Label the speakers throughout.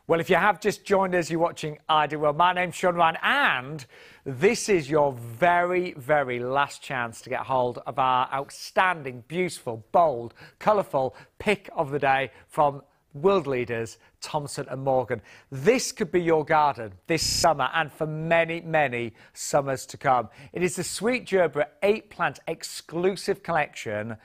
Speaker 1: Well, if you have just joined us, you're watching IdealWorld. My name's Sean Ryan, and this is your very, very last chance to get hold of our outstanding, beautiful, bold, colourful pick of the day from world leaders Thompson & Morgan. This could be your garden this summer and for many, many summers to come. It is the Sweet Gerbera 8-plant exclusive collection,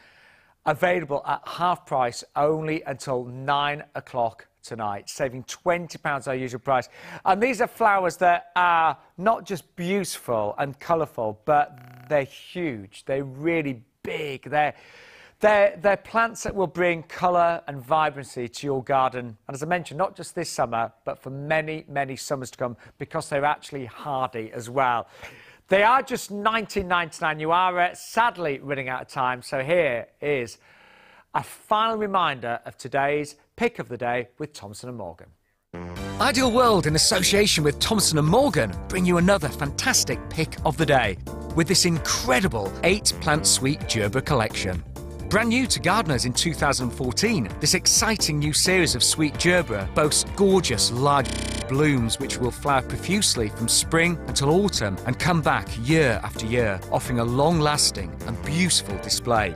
Speaker 1: available at half price only until 9 o'clock tonight, saving £20 our usual price. And these are flowers that are not just beautiful and colourful, but they're huge. They're really big. They're plants that will bring colour and vibrancy to your garden. And as I mentioned, not just this summer, but for many, many summers to come, because they're actually hardy as well. They are just £19.99. You are sadly running out of time. So here is a final reminder of today's pick of the day with Thompson & Morgan.
Speaker 2: IdealWorld, in association with Thompson & Morgan, bring you another fantastic pick of the day with this incredible 8-plant Sweet Gerbera collection. Brand new to gardeners in 2014, this exciting new series of Sweet Gerbera boasts gorgeous large blooms which will flower profusely from spring until autumn and come back year after year, offering a long-lasting and beautiful display.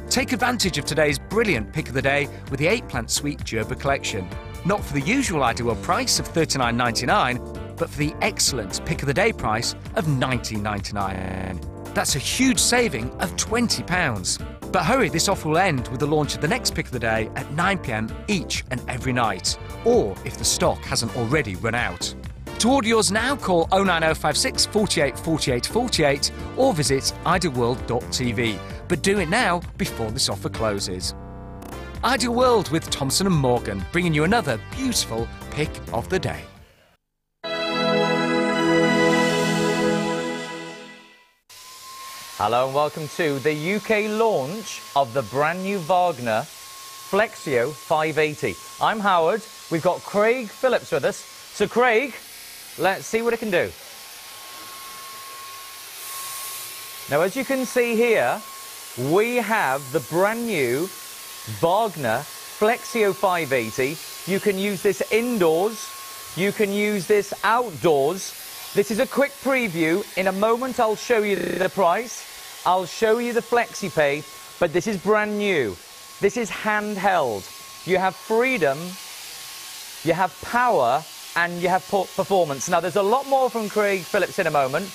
Speaker 2: Take advantage of today's brilliant pick of the day with the 8-plant Sweet Gerbera collection. Not for the usual IdealWorld price of $39.99, but for the excellent pick of the day price of $19.99. That's a huge saving of £20. But hurry, this offer will end with the launch of the next pick of the day at 9 p.m. each and every night, or if the stock hasn't already run out. To order yours now, call 09056 48 48 48 or visit idealworld.tv. But do it now before this offer closes. IdealWorld with Thompson & Morgan, bringing you another beautiful pick of the day.
Speaker 3: Hello and welcome to the UK launch of the brand new Wagner Flexio 580. I'm Howard. We've got Craig Phillips with us. So Craig, let's see what it can do. Now, as you can see here, we have the brand new Wagner Flexio 580. You can use this indoors. You can use this outdoors. This is a quick preview. In a moment, I'll show you the price. I'll show you the FlexiPay, but this is brand new. This is handheld. You have freedom, you have power, and you have performance. Now, there's a lot more from Craig Phillips in a moment,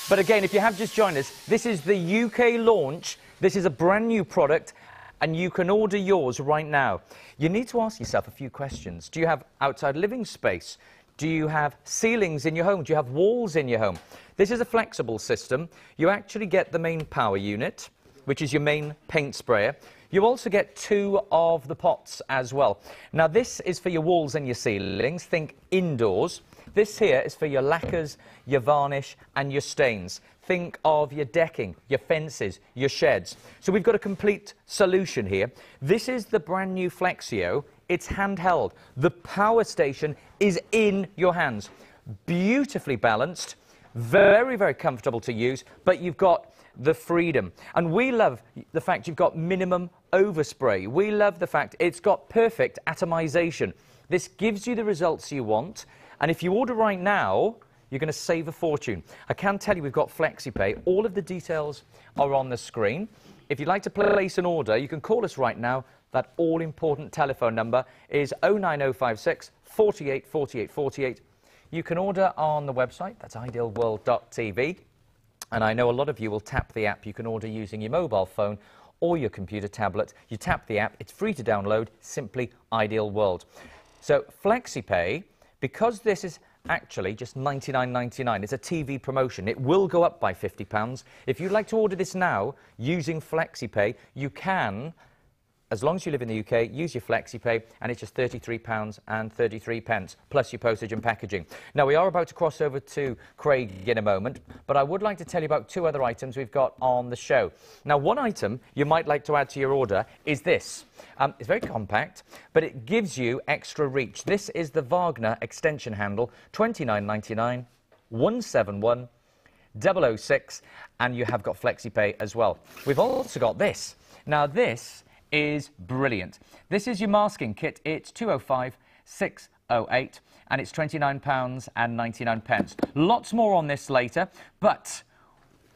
Speaker 3: but again, if you have just joined us, this is the UK launch. This is a brand new product, and you can order yours right now. You need to ask yourself a few questions. Do you have outside living space? Do you have ceilings in your home? Do you have walls in your home? This is a flexible system. You actually get the main power unit, which is your main paint sprayer. You also get 2 of the pots as well. Now, this is for your walls and your ceilings. Think indoors. This here is for your lacquers, your varnish, and your stains. Think of your decking, your fences, your sheds. So we've got a complete solution here. This is the brand new Flexio. It's handheld. The power station is in your hands. Beautifully balanced, very, very comfortable to use, but you've got the freedom. And we love the fact you've got minimum overspray. We love the fact it's got perfect atomization. This gives you the results you want. And if you order right now, you're going to save a fortune. I can tell you we've got FlexiPay. All of the details are on the screen. If you'd like to place an order, you can call us right now. That all-important telephone number is 09056 48 48 48. You can order on the website. That's idealworld.tv. And I know a lot of you will tap the app. You can order using your mobile phone or your computer tablet. You tap the app. It's free to download. Simply IdealWorld. So FlexiPay, because this is actually just $99.99. It's a TV promotion. It will go up by £50. If you'd like to order this now using FlexiPay, you can, as long as you live in the UK, use your FlexiPay, and it's just £33.33, plus your postage and packaging. Now, we are about to cross over to Craig in a moment, but I would like to tell you about 2 other items we've got on the show. Now, one item you might like to add to your order is this. It's very compact, but it gives you extra reach. This is the Wagner extension handle, $29.99, 171 006, and you have got FlexiPay as well. We've also got this. Now, this is brilliant. This is your masking kit. It's 205 608, and it's £29.99. Lots more on this later, but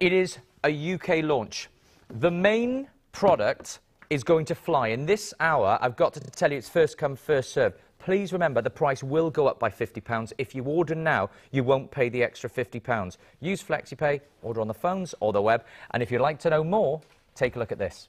Speaker 3: it is a UK launch. The main product is going to fly. In this hour, I've got to tell you, it's first come, first served. Please remember, the price will go up by £50. If you order now, you won't pay the extra £50. Use FlexiPay, order on the phones or the web. And if you'd like to know more, take a look at this.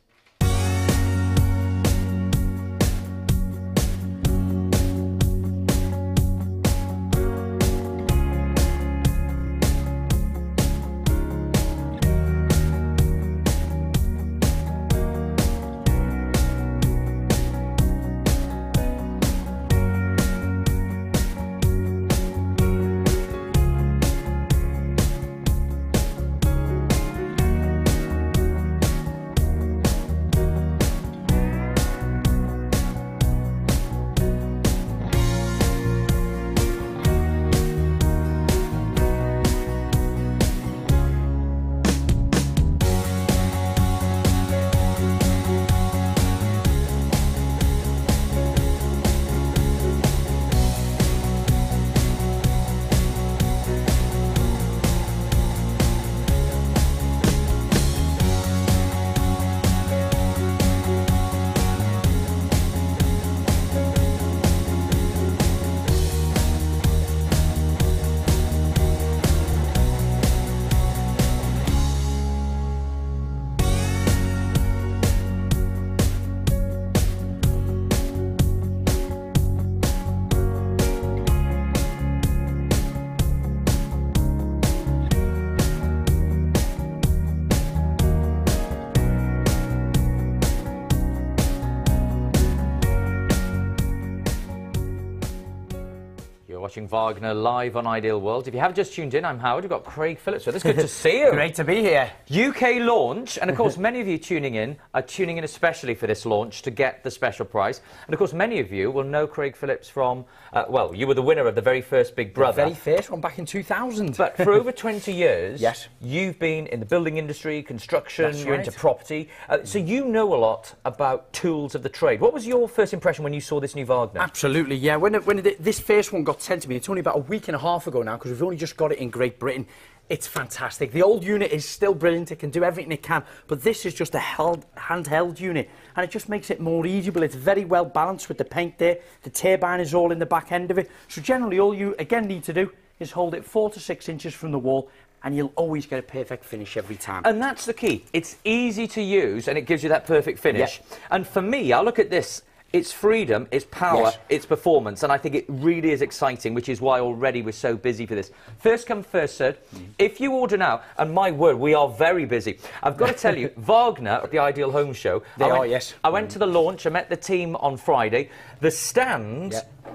Speaker 3: Watching Wagner live on Ideal World. If you have just tuned in, I'm Howard. We've got Craig Phillips with us. Good to see you.
Speaker 1: Great to be here.
Speaker 3: UK launch, and of course many of you tuning in are tuning in especially for this launch to get the special prize. And of course many of you will know Craig Phillips from, well, you were the winner of the very first Big Brother.
Speaker 4: The very first one back in 2000.
Speaker 3: But for over 20 years,
Speaker 4: yes,
Speaker 3: you've been in the building industry, construction,
Speaker 4: That's
Speaker 3: you're
Speaker 4: right.
Speaker 3: into property, so you know a lot about tools of the trade. What was your first impression when you saw this new Wagner?
Speaker 4: Absolutely, yeah. When this first one got sent to me, it's only about a week and a half ago now, because we've only just got it in Great Britain. It's fantastic. The old unit is still brilliant. It can do everything it can, but this is just a handheld unit, and it just makes it more usable. It's very well balanced with the paint there. The turbine is all in the back end of it. So generally, all you again need to do is hold it 4 to 6 inches from the wall, and you'll always get a perfect finish every time.
Speaker 3: And that's the key. It's easy to use, and it gives you that perfect finish.
Speaker 4: Yeah.
Speaker 3: And for me, I look at this. It's freedom, it's power,
Speaker 4: yes,
Speaker 3: it's performance, and I think it really is exciting, which is why already we're so busy for this. First come, first served. If you order now, and my word, we are very busy. I've got to tell you, Wagner at the Ideal Home Show. I went to the launch, I met the team on Friday. The stand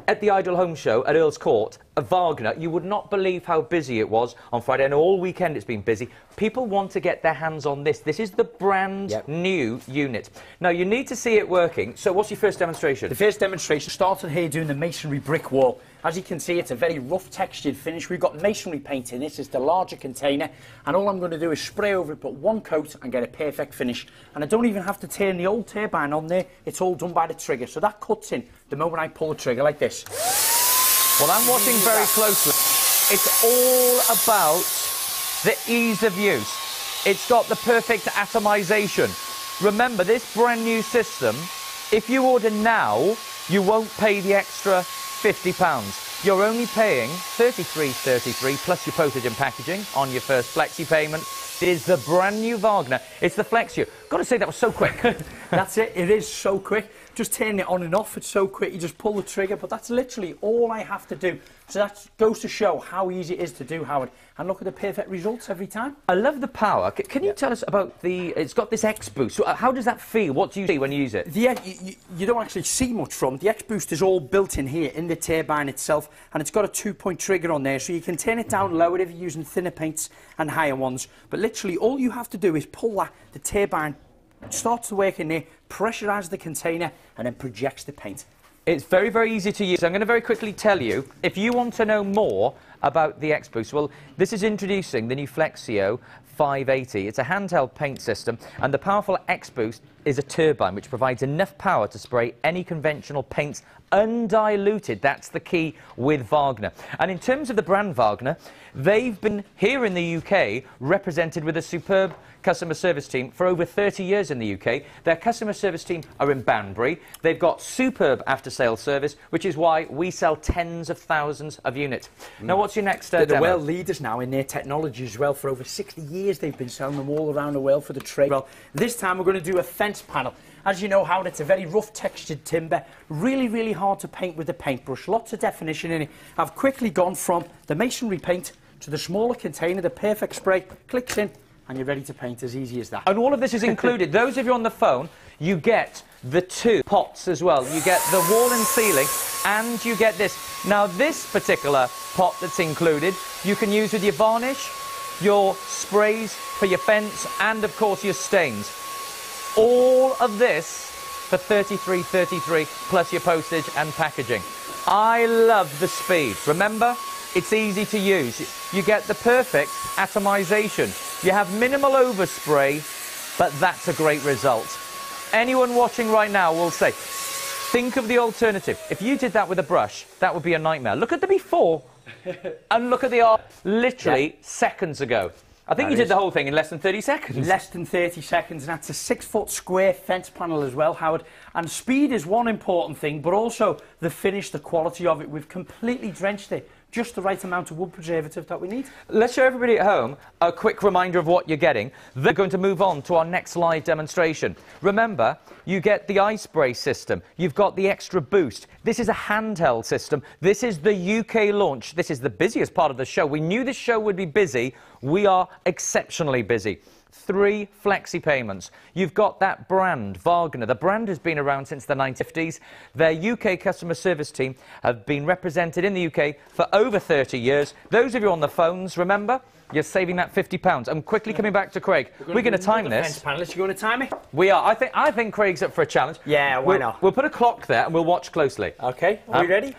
Speaker 3: at the Ideal Home Show at Earl's Court, Wagner, you would not believe how busy it was on Friday, and all weekend it's been busy. People want to get their hands on this. This is the brand new unit. Now, you need to see it working, so what's your first demonstration?
Speaker 4: The first demonstration started here doing the masonry brick wall. As you can see, it's a very rough textured finish. We've got masonry paint in this. It's the larger container, and all I'm going to do is spray over it, put one coat, and get a perfect finish. And I don't even have to turn the old turbine on there. It's all done by the trigger, so that cuts in the moment I pull the trigger like this.
Speaker 3: Well, I'm watching very closely. It's all about the ease of use. It's got the perfect atomization. Remember, this brand new system, if you order now, you won't pay the extra £50. You're only paying $33.33 plus your postage and packaging on your first flexi payment. It is the brand new Wagner. It's the Flexio. Got to say, that was so quick.
Speaker 4: That's it. It is so quick. Just turning it on and off, it's so quick. You just pull the trigger, but that's literally all I have to do. So that goes to show how easy it is to do, Howard. And look at the perfect results every time.
Speaker 3: I love the power. Can you tell us about the... It's got this X-Boost. So how does that feel? What do you see when you use it?
Speaker 4: You don't actually see much from it. The X-Boost is all built in here, in the turbine itself, and it's got a 2-point trigger on there, so you can turn it down lower if you're using thinner paints and higher ones. But literally, all you have to do is pull the turbine, starts to work in there, pressurise the container, and then projects the paint.
Speaker 3: It's very, very easy to use. I'm going to very quickly tell you, if you want to know more about the X-Boost? Well, this is introducing the new Flexio 580. It's a handheld paint system, and the powerful X-Boost is a turbine which provides enough power to spray any conventional paints undiluted. That's the key with Wagner. And in terms of the brand Wagner, they've been here in the UK represented with a superb customer service team for over 30 years in the UK. Their customer service team are in Banbury. They've got superb after-sales service, which is why we sell tens of thousands of units. Now, what's your next
Speaker 4: They're
Speaker 3: demo?
Speaker 4: world leaders now in their technology as well. For over 60 years, they've been selling them all around the world for the trade. Well, this time we're going to do a fence panel. As you know, Howard, it's a very rough textured timber, really, really hard to paint with a paintbrush, lots of definition in it. I've quickly gone from the masonry paint to the smaller container, the perfect spray, clicks in, and you're ready to paint, as easy as that.
Speaker 3: And all of this is included. Those of you on the phone, you get the 2 pots as well. You get the wall and ceiling, and you get this. Now, this particular pot that's included, you can use with your varnish, your sprays for your fence, and, of course, your stains. All of this for $33.33 plus your postage and packaging. I love the speed. Remember, it's easy to use. You get the perfect atomization. You have minimal overspray, but that's a great result. Anyone watching right now will say, think of the alternative. If you did that with a brush, that would be a nightmare. Look at the before and look at the after. Literally seconds ago. I think you did the whole thing in less than 30 seconds.
Speaker 4: Less than 30 seconds, and that's a 6-foot square fence panel as well, Howard. And speed is one important thing, but also the finish, the quality of it. We've completely drenched it. Just the right amount of wood preservative that we need.
Speaker 3: Let's show everybody at home a quick reminder of what you're getting. They're going to move on to our next live demonstration. Remember, you get the eye spray system. You've got the extra boost. This is a handheld system. This is the UK launch. This is the busiest part of the show. We knew this show would be busy. We are exceptionally busy. 3 flexi payments. You've got that brand, Wagner. The brand has been around since the 1950s. Their UK customer service team have been represented in the UK for over 30 years. Those of you on the phones, remember, you're saving that £50. I'm quickly coming back to Craig. We're going to time this.
Speaker 4: Panelists, you going to time it?
Speaker 3: We are. I think Craig's up for a challenge.
Speaker 4: Yeah, why not?
Speaker 3: We'll put a clock there and we'll watch closely.
Speaker 4: Okay, are you ready?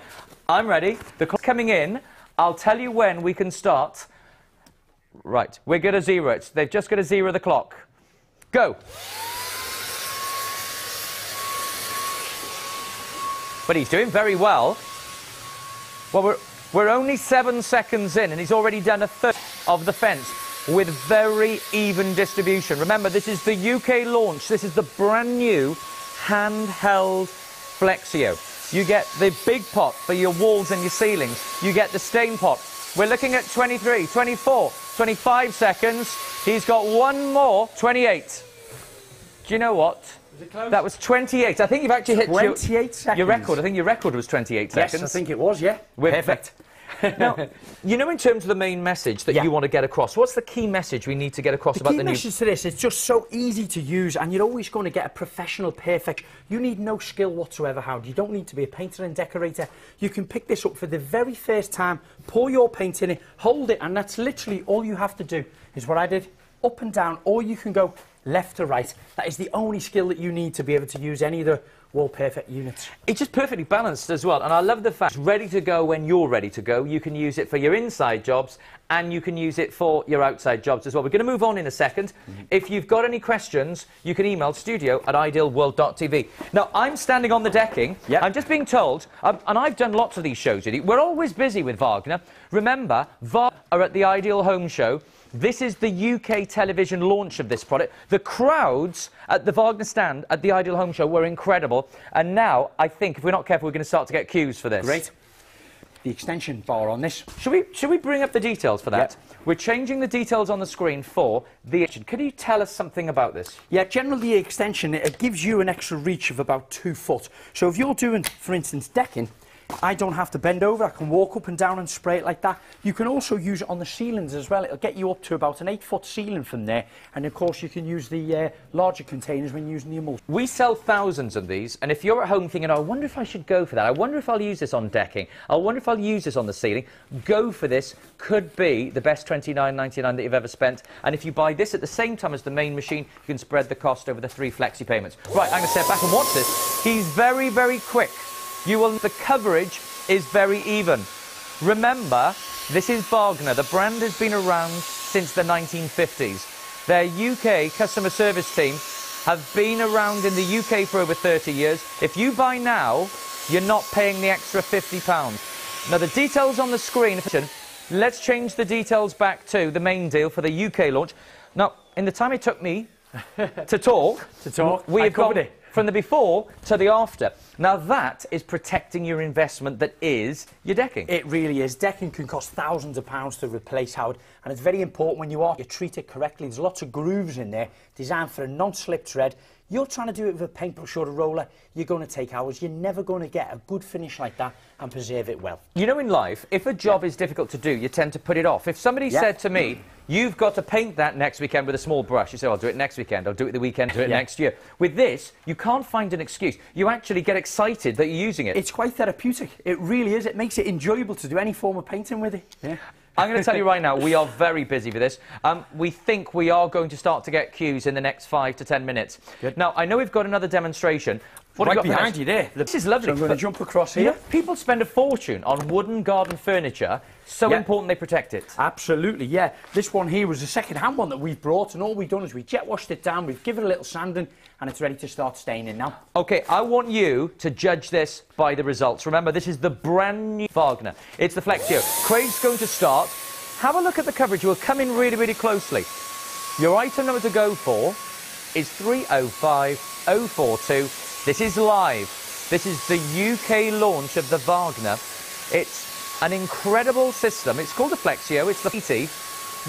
Speaker 3: I'm ready. The clock's coming in. I'll tell you when we can start. Right, we're going to zero it. They've just got to zero the clock. Go. But he's doing very well. Well, we're only 7 seconds in, and he's already done a third of the fence with very even distribution. Remember, this is the UK launch. This is the brand new handheld Flexio. You get the big pot for your walls and your ceilings. You get the stain pot. We're looking at 23, 24, 25 seconds. He's got one more, 28. Do you know what?
Speaker 4: Was it close?
Speaker 3: That was 28. I think you've actually hit
Speaker 4: 28 seconds.
Speaker 3: Your record. I think your record was 28 seconds.
Speaker 4: Yes, I think it was, yeah.
Speaker 3: Perfect. Now, you know, in terms of the main message that you want to get across, what's the key message we need to get across about the new...
Speaker 4: The key message to this, it's just so easy to use, and you're always going to get a professional perfect. You need no skill whatsoever, Howard. You don't need to be a painter and decorator. You can pick this up for the very first time, pour your paint in it, hold it, and that's literally all you have to do, is what I did, up and down, or you can go left to right. That is the only skill that you need to be able to use any of the Wall Perfect units.
Speaker 3: It's just perfectly balanced as well, and I love the fact it's ready to go when you're ready to go. You can use it for your inside jobs, and you can use it for your outside jobs as well. We're going to move on in a second. If you've got any questions, you can email studio@idealworld.tv. Now, I'm standing on the decking.
Speaker 4: Yep.
Speaker 3: I'm just being told, and I've done lots of these shows with you, we're always busy with Wagner. Remember, Wagner are at the Ideal Home Show. This is the UK television launch of this product. The crowds at the Wagner stand at the Ideal Home Show were incredible. And now, I think, if we're not careful, we're going to start to get queues for this.
Speaker 4: Great. The extension bar on this.
Speaker 3: Should we bring up the details for that?
Speaker 4: Yep.
Speaker 3: We're changing the details on the screen for the extension. Can you tell us something about this?
Speaker 4: Yeah, generally the extension, it gives you an extra reach of about 2 foot. So if you're doing, for instance, decking, I don't have to bend over, I can walk up and down and spray it like that. You can also use it on the ceilings as well. It'll get you up to about an 8-foot ceiling from there. And of course you can use the larger containers when using the emulsion.
Speaker 3: We sell thousands of these, and if you're at home thinking, oh, I wonder if I should go for that, I wonder if I'll use this on decking, I wonder if I'll use this on the ceiling, go for this. Could be the best $29.99 that you've ever spent. And if you buy this at the same time as the main machine, you can spread the cost over the 3 flexi payments. Right, I'm going to step back and watch this. He's very, very quick. The coverage is very even. Remember, This is Wagner. The brand has been around since the 1950s. Their UK customer service team have been around in the UK for over 30 years. If you buy now, you're not paying the extra £50. Now, the details on the screen. Let's change the details back to the main deal for the UK launch. Now, in the time it took me to talk, we've got it from the before to the after. Now, that is protecting your investment that is your decking.
Speaker 4: It really is. Decking can cost thousands of pounds to replace, Howard, and it's very important when you treat it correctly. There's lots of grooves in there designed for a non-slip tread. You're trying to do it with a paintbrush or a roller, you're going to take hours. You're never going to get a good finish like that and preserve it well.
Speaker 3: You know, in life, if a job is difficult to do, you tend to put it off. If somebody said to me, you've got to paint that next weekend with a small brush, you say, I'll do it next weekend, I'll do it the weekend, do it next year. With this, you can't find an excuse. You actually get excited that you're using it.
Speaker 4: It's quite therapeutic. It really is. It makes it enjoyable to do any form of painting with it. Yeah.
Speaker 3: I'm going to tell you right now, we are very busy with this. We think we are going to start to get queues in the next 5 to 10 minutes.
Speaker 4: Good.
Speaker 3: Now, I know we've got another demonstration.
Speaker 4: What have you got behind you there?
Speaker 3: This is lovely.
Speaker 4: So I'm going to jump across here.
Speaker 3: People spend a fortune on wooden garden furniture. So important they protect it.
Speaker 4: Absolutely, yeah. This one here was a second-hand one that we've brought, and all we've done is we jet washed it down, we've given it a little sanding, and it's ready to start staining now. OK,
Speaker 3: I want you to judge this by the results. Remember, this is the brand new Wagner. It's the Flexio. Craig's going to start. Have a look at the coverage. We'll come in really, really closely. Your item number to go for is 305042. This is live. This is the UK launch of the Wagner. It's an incredible system. It's called the Flexio. It's the PT.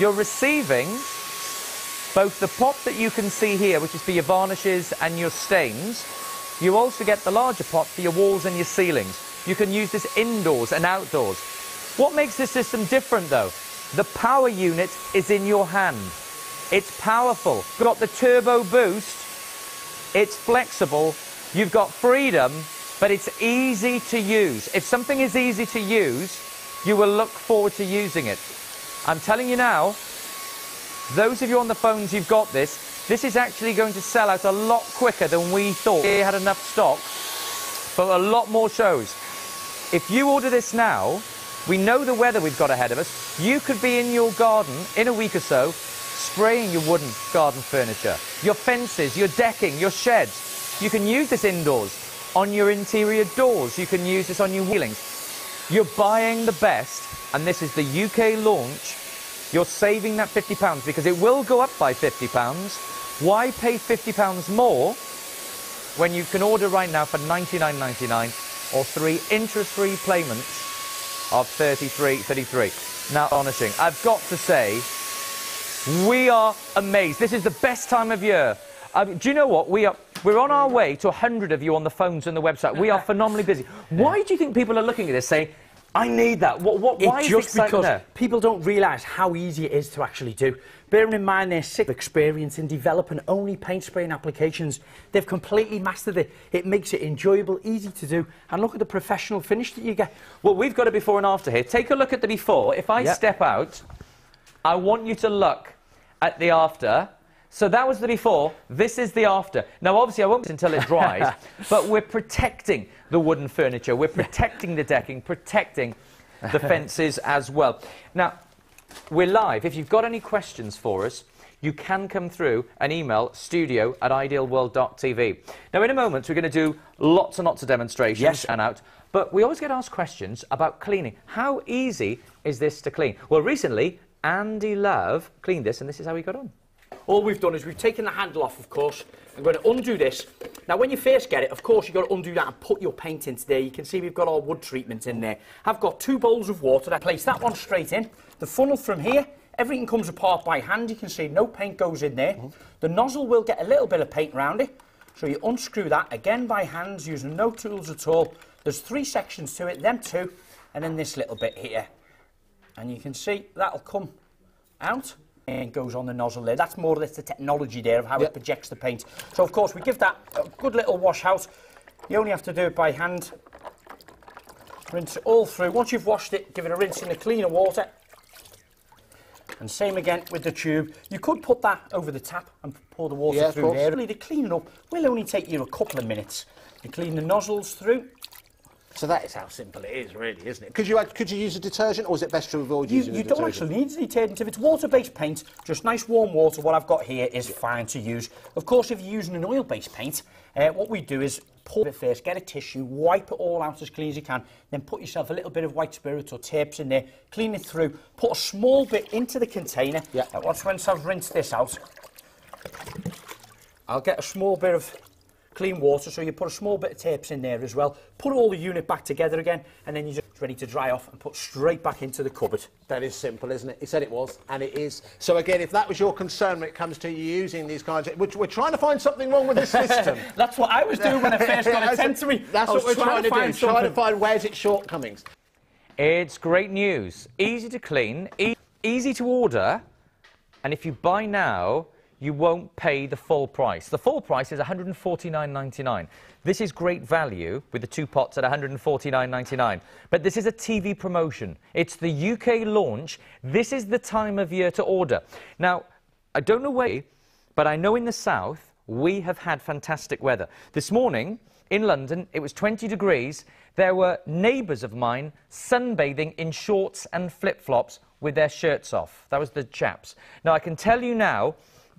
Speaker 3: You're receiving both the pot that you can see here, which is for your varnishes and your stains. You also get the larger pot for your walls and your ceilings. You can use this indoors and outdoors. What makes this system different, though? The power unit is in your hand. It's powerful. You've got the turbo boost. It's flexible. You've got freedom, but it's easy to use. If something is easy to use, you will look forward to using it. I'm telling you now, those of you on the phones, you've got this. This is actually going to sell out a lot quicker than we thought. We had enough stock for a lot more shows. If you order this now, we know the weather we've got ahead of us. You could be in your garden in a week or so, spraying your wooden garden furniture, your fences, your decking, your sheds. You can use this indoors, on your interior doors. You can use this on your ceilings. You're buying the best, and this is the UK launch. You're saving that £50 because it will go up by £50. Why pay £50 more when you can order right now for £99.99 or 3 interest-free payments of £33.33. Now, astonishing. I've got to say, we are amazed. This is the best time of year. Do you know what? We're on our way to 100 of you on the phones and the website. We are phenomenally busy. Why do you think people are looking at this saying, I need that? Why is
Speaker 4: just
Speaker 3: the
Speaker 4: because
Speaker 3: there?
Speaker 4: People don't realise how easy it is to actually do. Bearing in mind their sick experience in developing only paint spraying applications, they've completely mastered it. It makes it enjoyable, easy to do, and look at the professional finish that you get.
Speaker 3: Well, we've got a before and after here. Take a look at the before. If I step out, I want you to look at the after. So that was the before, this is the after. Now, obviously, I won't until it dries, but we're protecting the wooden furniture, we're protecting the decking, protecting the fences as well. Now, we're live. If you've got any questions for us, you can come through and email studio@idealworld.tv. Now, in a moment, we're going to do lots and lots of demonstrations and out, but we always get asked questions about cleaning. How easy is this to clean? Well, recently, Andy Love cleaned this, and this is how he got on.
Speaker 4: All we've done is we've taken the handle off, of course. I'm going to undo this. Now, when you first get it, of course, you've got to undo that and put your paint into there. You can see we've got our wood treatment in there. I've got 2 bowls of water. I place that one straight in. The funnel from here, everything comes apart by hand. You can see no paint goes in there. The nozzle will get a little bit of paint around it. So you unscrew that, again by hands, using no tools at all. There's 3 sections to it, them 2, and then this little bit here. And you can see that'll come out. And goes on the nozzle there. That's more or less the technology there of how it projects the paint. So, of course, we give that a good little wash out. You only have to do it by hand. Rinse it all through. Once you've washed it, give it a rinse in the cleaner water. And same again with the tube. You could put that over the tap and pour the water through there. Really, the cleaning up will only take you a couple of minutes. You clean the nozzles through.
Speaker 5: So that is how simple it is, really, isn't it? Could you use a detergent, or is it best to avoid using a
Speaker 4: You
Speaker 5: detergent?
Speaker 4: don't actually need a detergent. If it's water-based paint, just nice warm water, what I've got here is fine to use. Of course, if you're using an oil-based paint, what we do is pour it first, get a tissue, wipe it all out as clean as you can, then put yourself a little bit of white spirit or tapes in there, clean it through, put a small bit into the container.
Speaker 5: Yeah.
Speaker 4: Once I've rinsed this out, I'll get a small bit of clean water, so you put a small bit of tapes in there as well, put all the unit back together again, and then you're just ready to dry off and put straight back into the cupboard.
Speaker 5: That is simple, isn't it? He said it was, and it is. So again, if that was your concern when it comes to using these kinds of... We're trying to find something wrong with this system.
Speaker 4: That's what I was doing when I first got it sent to me.
Speaker 5: That's what we're trying to do, trying to find where's its shortcomings.
Speaker 3: It's great news. Easy to clean, easy to order, and if you buy now, you won't pay the full price. The full price is £149.99. This is great value with the 2 pots at £149.99. But this is a TV promotion. It's the UK launch. This is the time of year to order. Now, I don't know where, but I know in the south we have had fantastic weather. This morning in London, it was 20 degrees. There were neighbours of mine sunbathing in shorts and flip-flops with their shirts off. That was the chaps. Now, I can tell you now,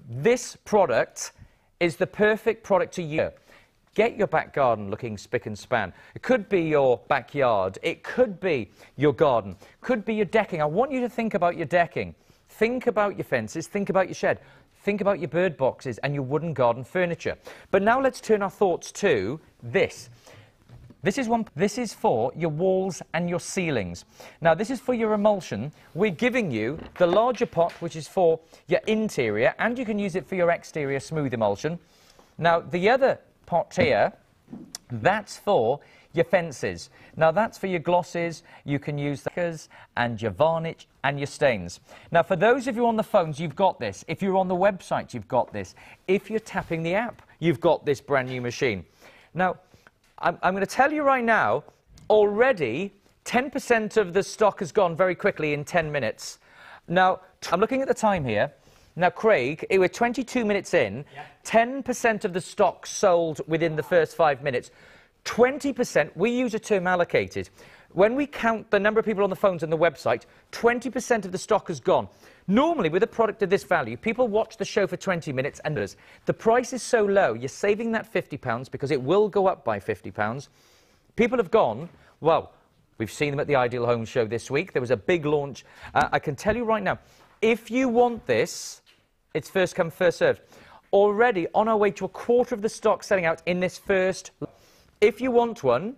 Speaker 3: this product is the perfect product to use. Get your back garden looking spick and span. It could be your backyard. It could be your garden. Could be your decking. I want you to think about your decking. Think about your fences. Think about your shed. Think about your bird boxes and your wooden garden furniture. But now let's turn our thoughts to this. This is for your walls and your ceilings. Now, this is for your emulsion. We're giving you the larger pot, which is for your interior, and you can use it for your exterior smooth emulsion. Now, the other pot here, that's for your fences. Now, that's for your glosses. You can use the stickers and your varnish and your stains. Now, for those of you on the phones, you've got this. If you're on the website, you've got this. If you're tapping the app, you've got this brand new machine. Now, I'm going to tell you right now, already 10% of the stock has gone very quickly in 10 minutes. Now, I'm looking at the time here. Now, Craig, we're 22 minutes in. 10% of the stock sold within the first 5 minutes. 20%, we use a term allocated. When we count the number of people on the phones and the website, 20% of the stock has gone. Normally, with a product of this value, people watch the show for 20 minutes and the price is so low, you're saving that £50 because it will go up by £50. People have gone, well, we've seen them at the Ideal Home Show this week. There was a big launch. I can tell you right now, if you want this, it's first come, first served. Already on our way to a quarter of the stock selling out in this first. If you want one,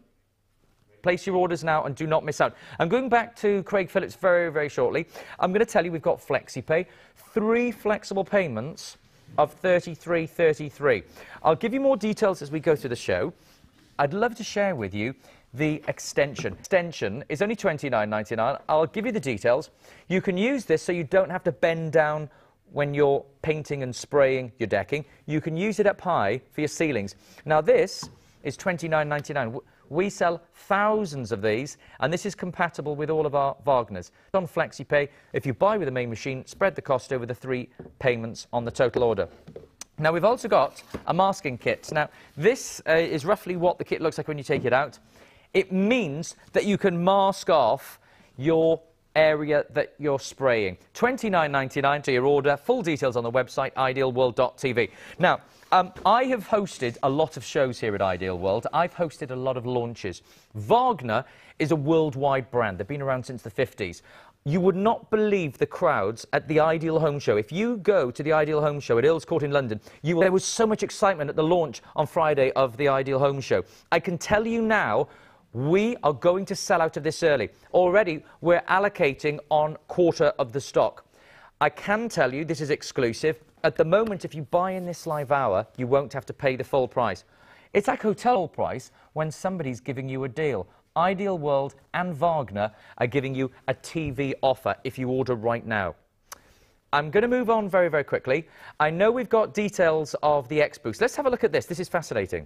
Speaker 3: place your orders now and do not miss out. I'm going back to Craig Phillips very, very shortly. I'm going to tell you we've got FlexiPay, 3 flexible payments of $33.33. I'll give you more details as we go through the show. I'd love to share with you the extension. Extension is only $29.99. I'll give you the details. You can use this so you don't have to bend down when you're painting and spraying your decking. You can use it up high for your ceilings. Now this is $29.99. We sell thousands of these, and this is compatible with all of our Wagners. On FlexiPay, if you buy with the main machine, spread the cost over the 3 payments on the total order. Now, we've also got a masking kit. Now, this is roughly what the kit looks like when you take it out. It means that you can mask off your area that you're spraying. $29.99 to your order. Full details on the website, idealworld.tv. Now, I have hosted a lot of shows here at IdealWorld. I've hosted a lot of launches. Wagner is a worldwide brand. They've been around since the 50s. You would not believe the crowds at the Ideal Home Show. If you go to the Ideal Home Show at Earls Court in London, there was so much excitement at the launch on Friday of the Ideal Home Show. I can tell you now, we are going to sell out of this early. Already, we're allocating on quarter of the stock. I can tell you this is exclusive. At the moment, if you buy in this live hour, you won't have to pay the full price. It's like hotel price when somebody's giving you a deal. IdealWorld and Wagner are giving you a TV offer if you order right now. I'm going to move on very, very quickly. I know we've got details of the X-Boost. Let's have a look at this. This is fascinating.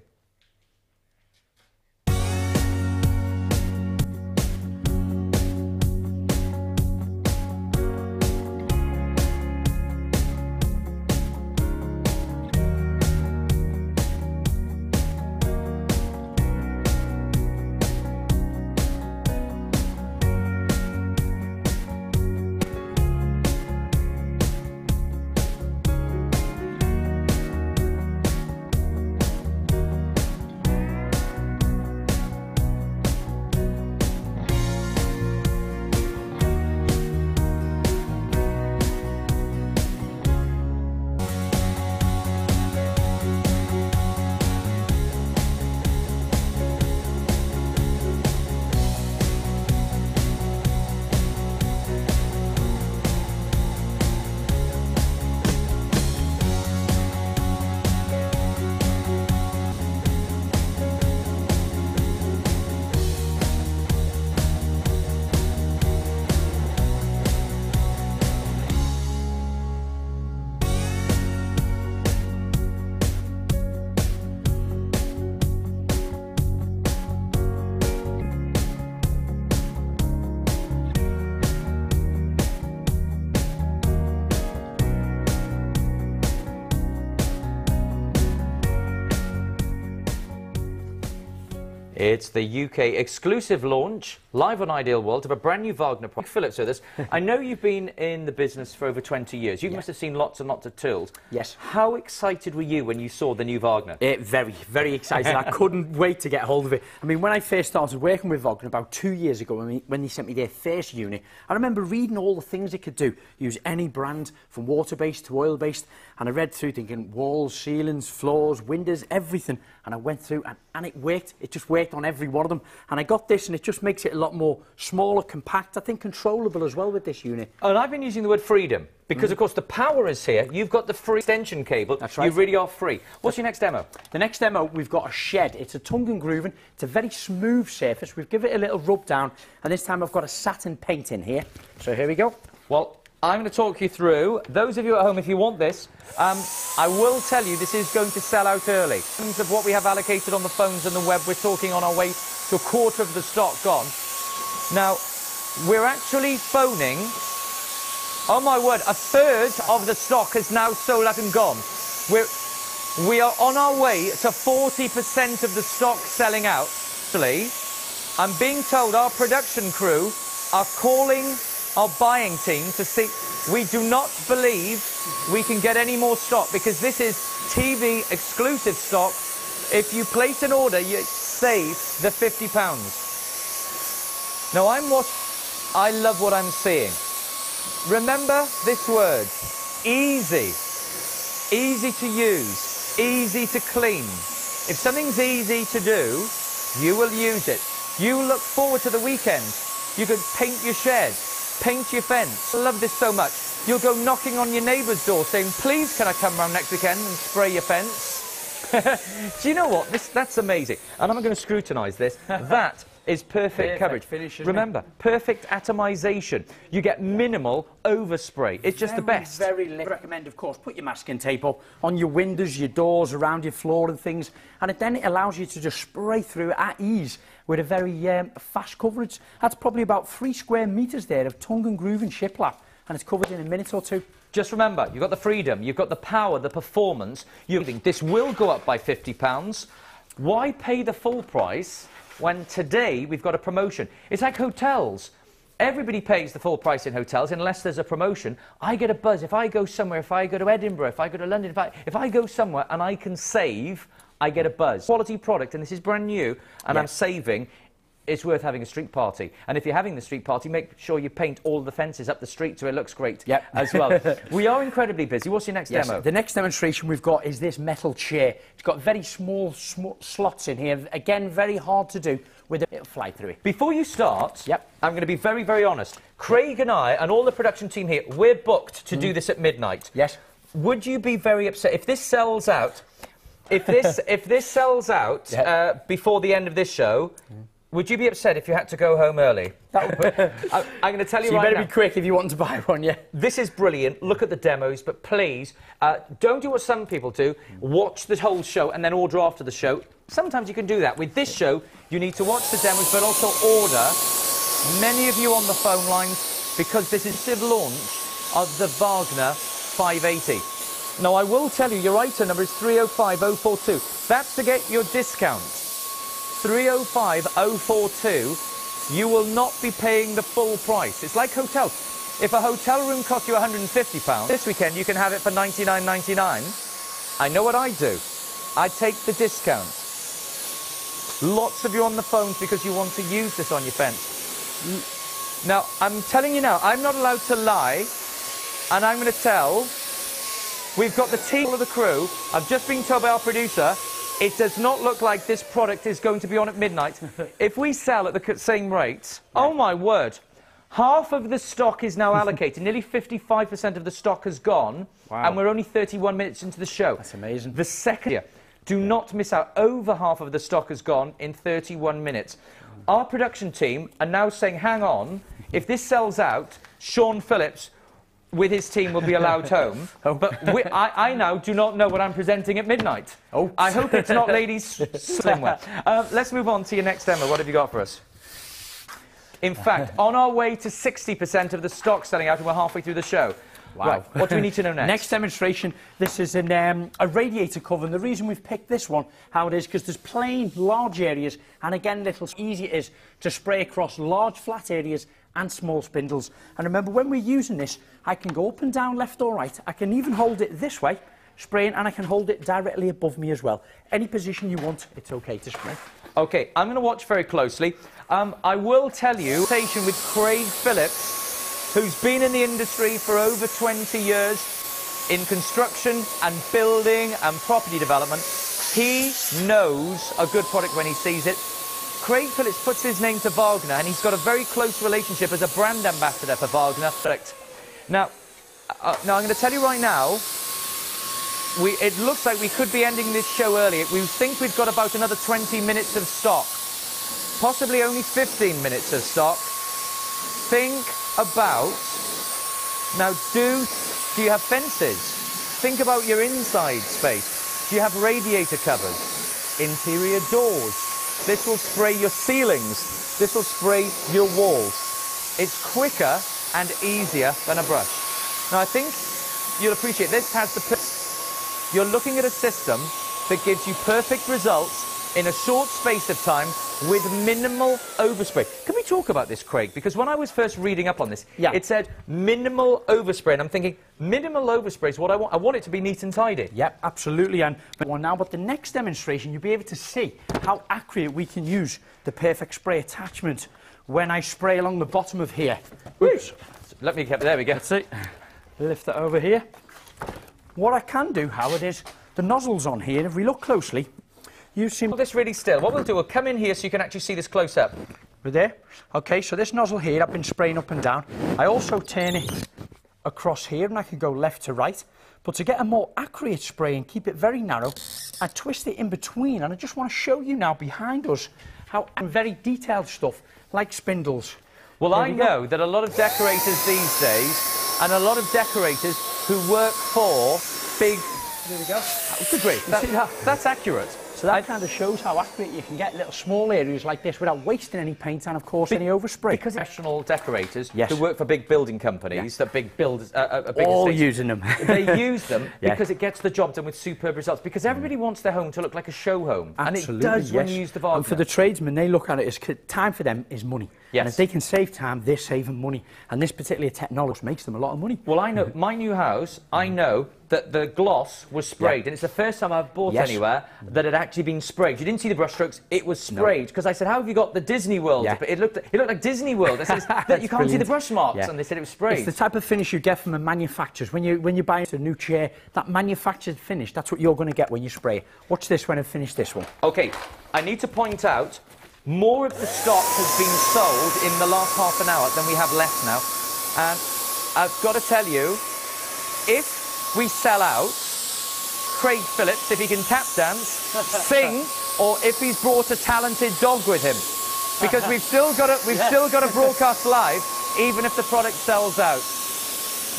Speaker 3: It's the UK exclusive launch, live on IdealWorld, of a brand new Wagner product. Phillips with us. I know you've been in the business for over 20 years. You must have seen lots and lots of tools.
Speaker 4: Yes.
Speaker 3: How excited were you when you saw the new Wagner?
Speaker 4: Very, very excited. I couldn't wait to get hold of it. I mean, when I first started working with Wagner about 2 years ago, when they sent me their first unit, I remember reading all the things it could do. Use any brand, from water-based to oil-based. And I read through thinking walls, ceilings, floors, windows, everything. And I went through and it worked. It just worked on every one of them. And I got this and it just makes it a lot more smaller, compact, I think controllable as well with this unit.
Speaker 3: And I've been using the word freedom because, of course, the power is here. You've got the free extension cable.
Speaker 4: That's right.
Speaker 3: You really are free. What's your next demo?
Speaker 4: The next demo, we've got a shed. It's a tongue and grooving. It's a very smooth surface. We've given it a little rub down. And this time I've got a satin paint in here. So here we go.
Speaker 3: Well, I'm going to talk you through. Those of you at home, if you want this, I will tell you this is going to sell out early. In terms of what we have allocated on the phones and the web, we're talking on our way to a quarter of the stock gone. Now, we're actually phoning, oh my word, a third of the stock has now sold out and gone. We are on our way to 40% of the stock selling out. Actually, I'm being told our production crew are calling our buying team to see. We do not believe we can get any more stock because this is TV exclusive stock. If you place an order, you save the £50. Now I love what I'm seeing. Remember this word, easy. Easy to use, easy to clean. If something's easy to do, you will use it. You look forward to the weekend. You could paint your shed, paint your fence. I love this so much. You'll go knocking on your neighbour's door saying, please can I come round next weekend and spray your fence? Do you know what? That's amazing. And I'm going to scrutinise this. That is perfect coverage.
Speaker 4: Finish,
Speaker 3: remember, perfect atomization. You get minimal overspray. It's just the best.
Speaker 4: Very recommend, of course, put your masking tape up on your windows, your doors, around your floor and things. And then it allows you to just spray through at ease with a very fast coverage. That's probably about 3 square metres there of tongue and grooving shiplap. And it's covered in a minute or two.
Speaker 3: Just remember, you've got the freedom, you've got the power, the performance. You think this will go up by £50. Why pay the full price when today we've got a promotion? It's like hotels. Everybody pays the full price in hotels unless there's a promotion. I get a buzz. If I go somewhere, if I go to Edinburgh, if I go to London, if I go somewhere and I can save, I get a buzz. Quality product, and this is brand new, and I'm saving. It's worth having a street party. And if you're having the street party, make sure you paint all the fences up the street so it looks great as well. We are incredibly busy. What's your next demo?
Speaker 4: The next demonstration we've got is this metal chair. It's got very small slots in here. Again, very hard to do. It'll fly through it.
Speaker 3: Before you start, I'm going to be very, very honest. Craig and I and all the production team here, we're booked to do this at midnight.
Speaker 4: Yes.
Speaker 3: Would you be very upset if this sells out? If this sells out before the end of this show, would you be upset if you had to go home early? I'm going to tell you right now.
Speaker 4: You better be quick if you want to buy one,
Speaker 3: This is brilliant. Look at the demos, but please, don't do what some people do. Watch the whole show and then order after the show. Sometimes you can do that. With this show, you need to watch the demos, but also order. Many of you on the phone lines, because this is the launch of the Wagner 580. Now, I will tell you, your item number is 305042. That's to get your discount. 305042, you will not be paying the full price. It's like hotels. If a hotel room costs you £150, this weekend you can have it for $99.99. I know what I do. I take the discount. Lots of you on the phones because you want to use this on your fence. Now, I'm telling you now, I'm not allowed to lie, and I'm going to tell. We've got the team of the crew. I've just been told by our producer, it does not look like this product is going to be on at midnight. If we sell at the same rates, oh my word, half of the stock is now allocated. Nearly 55% of the stock has gone, and we're only 31 minutes into the show.
Speaker 4: That's amazing.
Speaker 3: The second year, do not miss out. Over half of the stock has gone in 31 minutes. Our production team are now saying, hang on, if this sells out, Sean Phillips with his team will be allowed home. But I now do not know what I'm presenting at midnight. I hope it's not ladies' swimwear. Let's move on to your next demo. What have you got for us? In fact, on our way to 60% of the stock selling out, and we're halfway through the show.
Speaker 4: Wow.
Speaker 3: Right, what do we need to know next?
Speaker 4: Next demonstration, this is a radiator cover, and the reason we've picked this one, how it is, because there's plain large areas, and again, little easy it is to spray across large flat areas and small spindles. And remember, when we're using this, I can go up and down, left or right. I can even hold it this way, spraying, and I can hold it directly above me as well. Any position you want, it's okay to spray.
Speaker 3: Okay, I'm going to watch very closely. I will tell you, station with Craig Phillips, who's been in the industry for over 20 years in construction and building and property development. He knows a good product when he sees it. Craig Phillips puts his name to Wagner, and he's got a very close relationship as a brand ambassador for Wagner. Now, I'm going to tell you right now, it looks like we could be ending this show early. We think we've got about another 20 minutes of stock, possibly only 15 minutes of stock. Think about, now do you have fences? Think about your inside space. Do you have radiator covers? Interior doors? This will spray your ceilings. This will spray your walls. It's quicker and easier than a brush. Now I think you'll appreciate this has the... You're looking at a system that gives you perfect results in a short space of time with minimal overspray. Can we talk about this, Craig? Because when I was first reading up on this, it said minimal overspray, and I'm thinking, minimal overspray is what I want. I want it to be neat and tidy.
Speaker 4: Yep, absolutely. And but the next demonstration, you'll be able to see how accurate we can use the perfect spray attachment when I spray along the bottom of here.
Speaker 3: Oops. Let me get, there we go.
Speaker 4: That's it. Lift that over here. What I can do, Howard, is the nozzle's on here. If we look closely, you see...
Speaker 3: Hold this really still. What we'll do, we'll come in here so you can actually see this close up.
Speaker 4: We're there. Okay, so this nozzle here, I've been spraying up and down. I also turn it across here, and I can go left to right. But to get a more accurate spray and keep it very narrow, I twist it in between. And I just want to show you now behind us how very detailed stuff, like spindles.
Speaker 3: Well, I know that a lot of decorators these days, and a lot of decorators who work for big...
Speaker 4: There we go.
Speaker 3: Good grief, that's accurate.
Speaker 4: So that kind of shows how accurate you can get little small areas like this without wasting any paint and, of course, any overspray.
Speaker 3: Because professional decorators who work for big building companies, that big builders, big
Speaker 4: all
Speaker 3: estates,
Speaker 4: using them.
Speaker 3: They use them because it gets the job done with superb results. Because everybody wants their home to look like a show home,
Speaker 4: Absolutely,
Speaker 3: and it does when you use the Wagner.
Speaker 4: And for the tradesmen, they look at it as time for them is money.
Speaker 3: Yes.
Speaker 4: And if they can save time, they're saving money. And this particular technology makes them a lot of money.
Speaker 3: Well, I know my new house. I know that the gloss was sprayed, and it's the first time I've bought anywhere that had actually been sprayed. You didn't see the brush strokes; it was sprayed. Because I said, "How have you got the Disney World?" But it looked like Disney World. I said, that you can't see the brush marks, and they said it was sprayed.
Speaker 4: It's the type of finish you get from a manufacturer. When you buy a new chair, that manufactured finish, that's what you're going to get when you spray. Watch this when I finish this one.
Speaker 3: Okay, I need to point out, more of the stock has been sold in the last half an hour than we have left now. And I've got to tell you, if we sell out, Craig Phillips, if he can tap dance, sing, or if he's brought a talented dog with him. Because we've still got to broadcast live, even if the product sells out.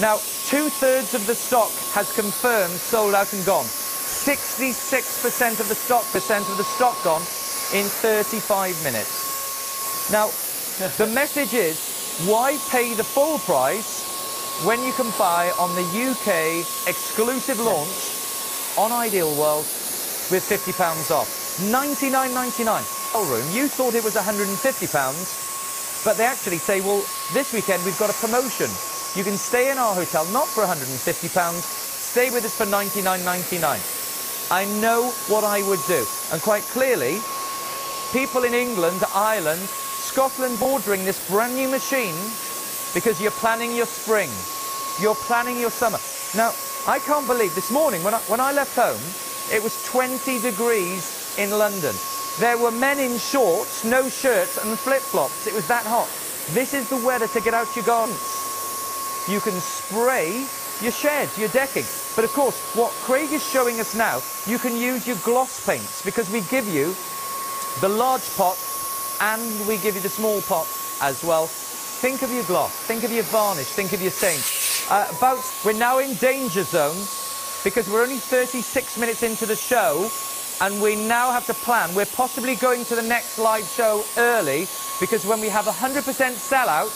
Speaker 3: Now, 2/3 of the stock has confirmed sold out and gone. 66% of the stock gone in 35 minutes. Now, the message is, why pay the full price when you can buy on the UK exclusive launch on IdealWorld with £50 off? $99.99. Room. You thought it was £150, but they actually say, well, this weekend we've got a promotion. You can stay in our hotel, not for £150, stay with us for $99.99. I know what I would do, and quite clearly, people in England, Ireland, Scotland ordering this brand new machine because you're planning your spring, you're planning your summer. Now, I can't believe this morning when I left home, it was 20 degrees in London. There were men in shorts, no shirts and flip-flops. It was that hot. This is the weather to get out your gardens. You can spray your sheds, your decking. But of course, what Craig is showing us now, you can use your gloss paints because we give you the large pot and we give you the small pot as well. Think of your gloss, think of your varnish, think of your stain. We're now in danger zone because we're only 36 minutes into the show and we now have to plan. We're possibly going to the next live show early because when we have 100% sellout,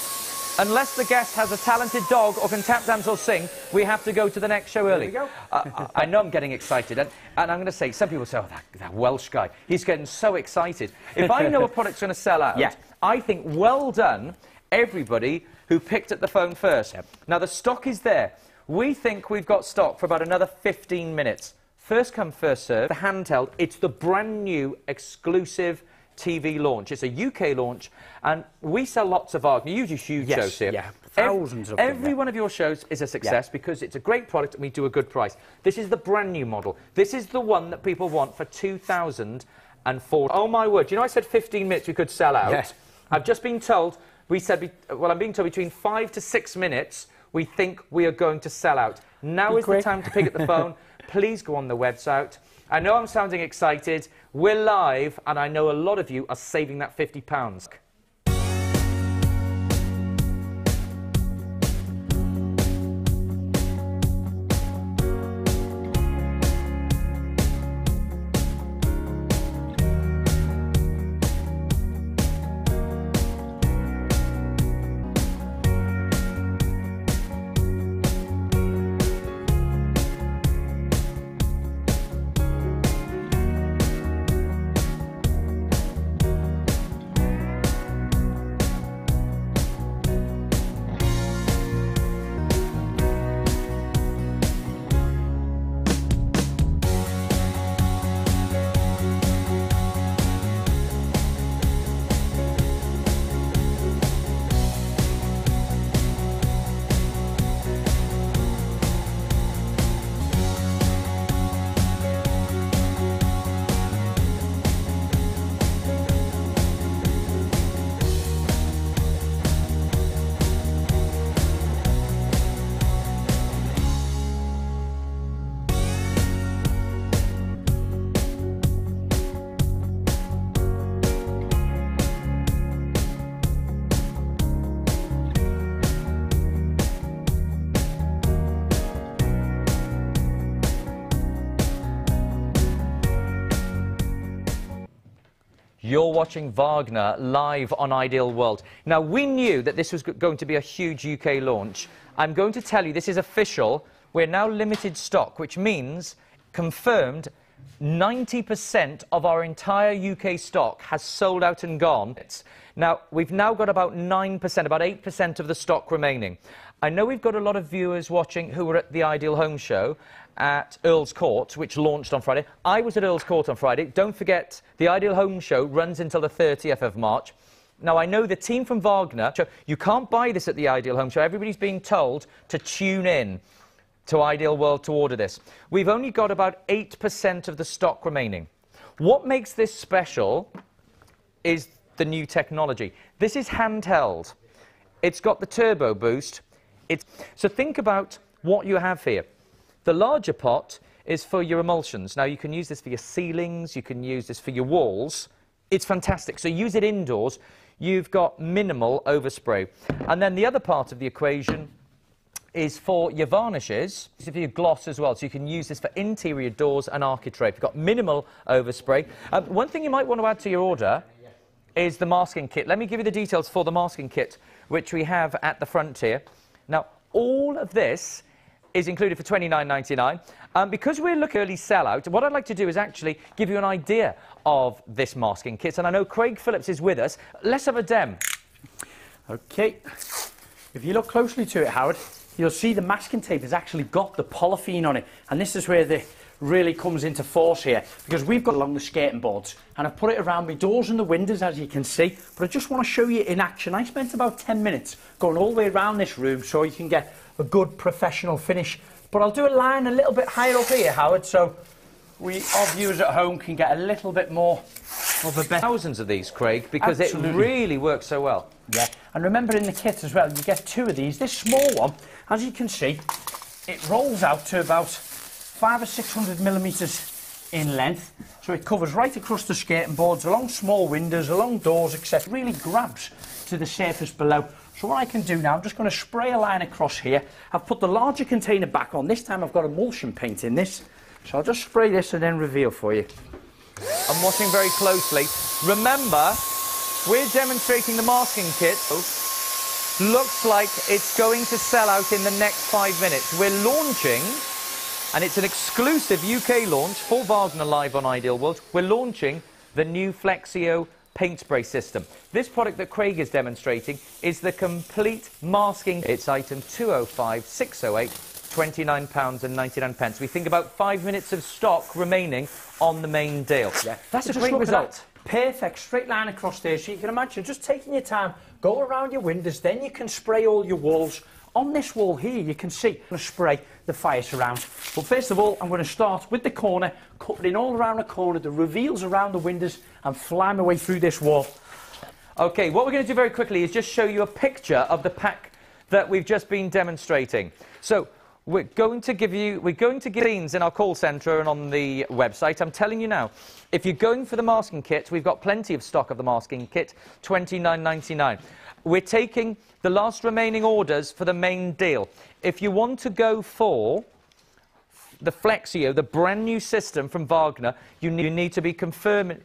Speaker 3: Unless the guest has a talented dog or can tap dance or sing, we have to go to the next show early.
Speaker 4: There we go.
Speaker 3: I know I'm getting excited, and I'm going to say, some people say, oh, that Welsh guy, he's getting so excited. If I know a product's going to sell out,
Speaker 4: Yeah.
Speaker 3: I think well done, everybody who picked up the phone first.
Speaker 4: Yep.
Speaker 3: Now, the stock is there. We think we've got stock for about another 15 minutes. First come, first serve. The handheld, it's the brand new exclusive TV launch. It's a UK launch, and we sell lots of Wagner. You do huge
Speaker 4: Yes,
Speaker 3: shows here.
Speaker 4: yeah, thousands of them,
Speaker 3: Every
Speaker 4: yeah.
Speaker 3: one of your shows is a success because it's a great product and we do a good price. This is the brand new model. This is the one that people want for 2004. Oh my word, you know I said 15 minutes we could sell out?
Speaker 4: Yes.
Speaker 3: I've just been told, I'm being told between 5 to 6 minutes we think we are going to sell out. Now is the time to pick up the phone. Please go on the website. I know I'm sounding excited. We're live, and I know a lot of you are saving that £50. You're watching Wagner live on Ideal World. Now, we knew that this was going to be a huge UK launch. I'm going to tell you, this is official. We're now limited stock, which means, confirmed, 90% of our entire UK stock has sold out and gone. Now, we've now got about 9%, about 8% of the stock remaining. I know we've got a lot of viewers watching who were at the Ideal Home Show at Earl's Court, which launched on Friday. I was at Earl's Court on Friday. Don't forget, the Ideal Home Show runs until the 30th of March. Now, I know the team from Wagner, you can't buy this at the Ideal Home Show. Everybody's being told to tune in to Ideal World to order this. We've only got about 8% of the stock remaining. What makes this special is the new technology. This is handheld. It's got the turbo boost. So think about what you have here. The larger pot is for your emulsions. Now, you can use this for your ceilings, you can use this for your walls. It's fantastic. So use it indoors. You've got minimal overspray. And then the other part of the equation is for your varnishes, it's for your gloss as well. So you can use this for interior doors and architrave. You've got minimal overspray. One thing you might want to add to your order is the masking kit. Let me give you the details for the masking kit, which we have at the front here. Now, all of this is included for £29.99. Because we're looking at early sellout, what I'd like to do is actually give you an idea of this masking kit. And I know Craig Phillips is with us. Let's have a dem.
Speaker 4: OK. If you look closely to it, Howard, you'll see the masking tape has actually got the polythene on it. And this is where the really comes into force here, because we've got along the skirting boards, and I've put it around my doors and the windows, as you can see. But I just want to show you in action. I spent about 10 minutes going all the way around this room so you can get a good professional finish. But I'll do a line a little bit higher up here, Howard, so our viewers at home can get a little bit more of a better...
Speaker 3: Thousands of these, Craig, because
Speaker 4: Absolutely.
Speaker 3: It really works so well.
Speaker 4: Yeah, and remember in the kit as well, you get 2 of these. This small one, as you can see, it rolls out to about 500 or 600 millimetres in length. So it covers right across the skirting boards, along small windows, along doors, etc. Really grabs to the surface below. So what I can do now, I'm just going to spray a line across here. I've put the larger container back on. This time I've got emulsion paint in this. So I'll just spray this and then reveal for you.
Speaker 3: I'm watching very closely. Remember, we're demonstrating the masking kit. looks like it's going to sell out in the next 5 minutes. We're launching, and it's an exclusive UK launch for Wagner live on IdealWorld. We're launching the new Flexio paint spray system. This product that Craig is demonstrating is the complete masking. It's item 205608, £29.99. We think about 5 minutes of stock remaining on the main deal.
Speaker 4: Yeah.
Speaker 3: That's a
Speaker 4: Just
Speaker 3: great
Speaker 4: look at
Speaker 3: result.
Speaker 4: that. Perfect, straight line across there. So you can imagine just taking your time, go around your windows, then you can spray all your walls. On this wall here, you can see, I'm going to spray the fire surround. But first of all, I'm going to start with the corner, cutting all around the corner, the reveals around the windows, and fly my way through this wall.
Speaker 3: Okay, what we're going to do very quickly is just show you a picture of the pack that we've just been demonstrating. So we're going to give scenes in our call centre and on the website. I'm telling you now, if you're going for the masking kit, we've got plenty of stock of the masking kit, £29.99. We're taking the last remaining orders for the main deal. If you want to go for the Flexio, the brand new system from Wagner, you need to be confirming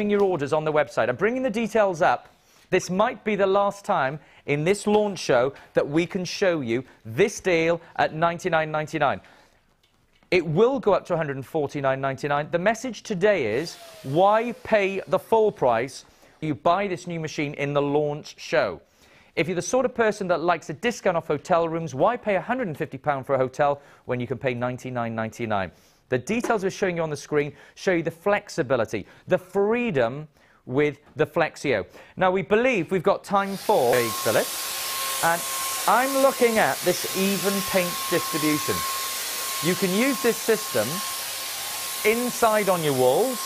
Speaker 3: your orders on the website. I'm bringing the details up. This might be the last time in this launch show that we can show you this deal at £99.99. It will go up to £149.99. The message today is, why pay the full price? You buy this new machine in the launch show. If you're the sort of person that likes a discount off hotel rooms, why pay £150 for a hotel when you can pay £99.99? The details we're showing you on the screen show you the flexibility, the freedom with the Flexio. Now, we believe we've got time for Craig Philip, and I'm looking at this even paint distribution. You can use this system inside on your walls.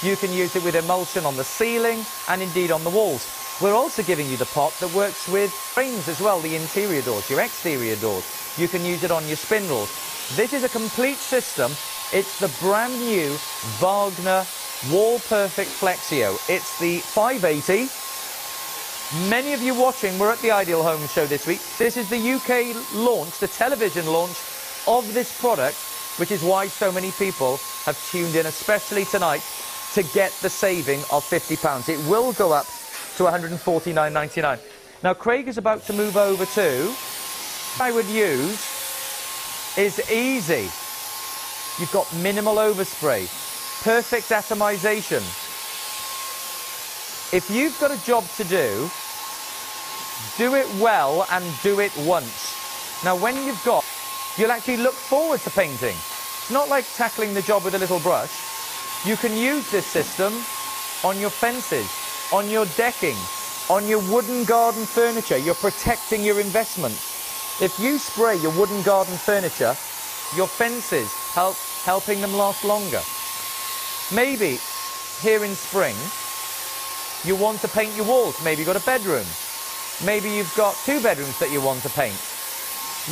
Speaker 3: You can use it with emulsion on the ceiling and indeed on the walls. We're also giving you the pot that works with frames as well, the interior doors, your exterior doors. You can use it on your spindles. This is a complete system. It's the brand new Wagner Wall Perfect Flexio. It's the 580. Many of you watching were at the Ideal Home show this week. This is the UK launch, the television launch of this product, which is why so many people have tuned in, especially tonight, to get the saving of £50. It will go up to £149.99. Now, Craig is about to move over to, I would use, is easy. You've got minimal overspray, perfect atomization. If you've got a job to do it well and do it once. Now, when you've got, you'll actually look forward to painting. It's not like tackling the job with a little brush. You can use this system on your fences, on your decking, on your wooden garden furniture. You're protecting your investment. If you spray your wooden garden furniture, your fences helping them last longer. Maybe here in spring, you want to paint your walls. Maybe you've got a bedroom. Maybe you've got 2 bedrooms that you want to paint.